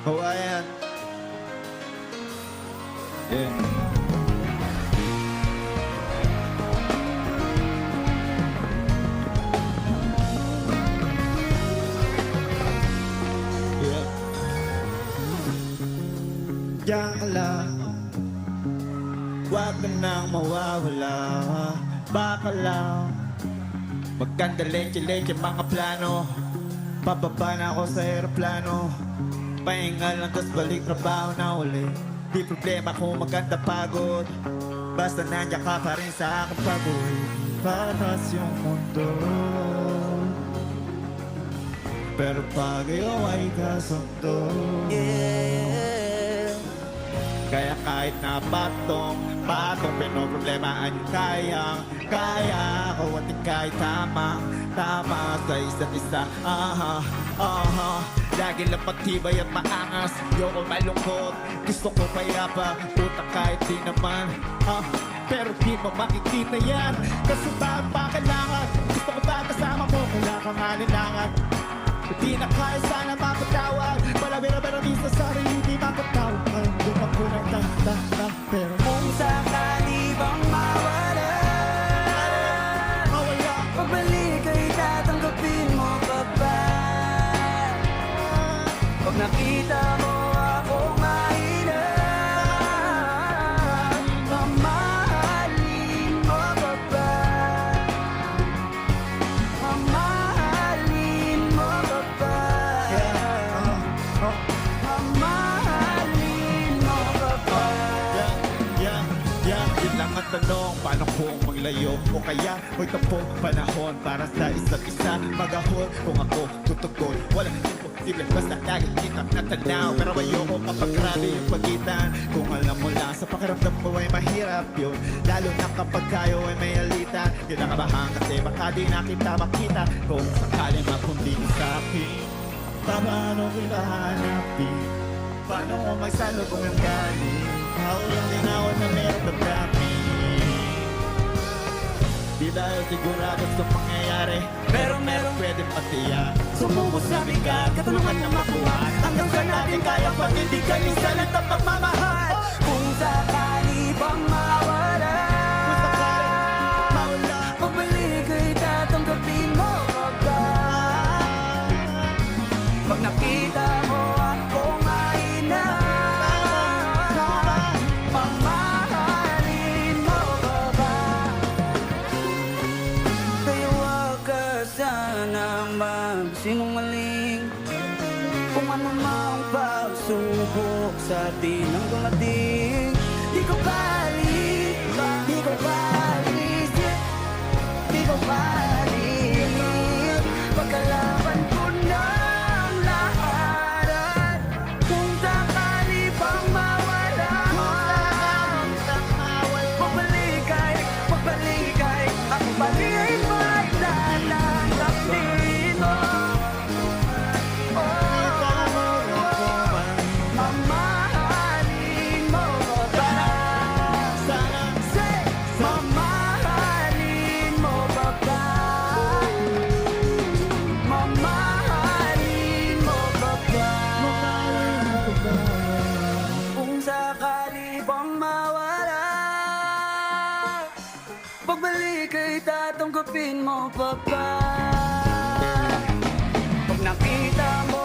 Hawaiian. Yeah. Diyan ka lang, huwag ka nang mawawala. Baka lang magkanda leche-leche mga plano. Pababa na ako sa aeroplano. Pahinga lang tas balik trabaho na uli. Di problema kung maganda pagod, basta nandiyan ka pa rin sa aking pagod. Patas yung mundo, pero pag iyong ay kasundo. Kaya kahit na patong pinoproblemahan yung kaya ko at ika'y tama sa isa't isa. Lagi lang pagtibay at maangas, ayoko malungkot, gusto ko payapa, puta kahit di naman. Pero di mo makikita yan, kasi bakit pa kailangan? Gusto ko ba kasama mo, wala kang alinlangan. Di na kaya sana mapatawag, balabira-bira sa sarili di mapatawag. Doon ako nagtata, pero Kung sakali bang mawala, pagbalik ay tatanggapin mo pa ba? Pag nakita mo akong mahina, mamahalin mo pa ba? Mamahalin mo pa ba? Mamahalin mo pa ba? yun lang ang tanong, paano kung maglayo o kaya may tapong panahon para sa isa't isa magahon. Kung ako tutugon, walang imposible, basta lagi kitang natanaw. Pero ayoko kapag grabe yung pagitan, kung alam mo lang sa pakiramdam mo ay mahirap yun, lalo na kapag kayo ay may alitan. Kinakabahan kasi baka di na kita makita, kung sakaling mapundi sa akin, paano kita hanapin? Paano ko magsalo kung ang galing? Ako lang din ako na meron na dami. Di dahil sigurado sa mangyayari, pero meron pwede patiya. Sumubos sa bigat, katulungan na makuha, hanggang sa natin kaya panindigan yung salat at pagmamahal. Kung sakali bang mawala, pagbalik ay tatanggapin mo pa ba? Pag nakita mo akong mahina, mamahalin mo pa ba? Kaya huwag ka sanang magsinungaling, kung ano mang pagsubok sa atin ang dumating. Di ko balik, di ko balik, di ko balik, pagkalaban ko ng lahat. Kung sakali pang mawala, pagbalik ay ako pa rin may tatanggapin mo. Mamahalin mo ba? Say, mamahalin mo ba? Mamahalin mo ba? Kung sakali bang mawala, pagbalik ay tatanggapin mo pa ba? Pag nakita mo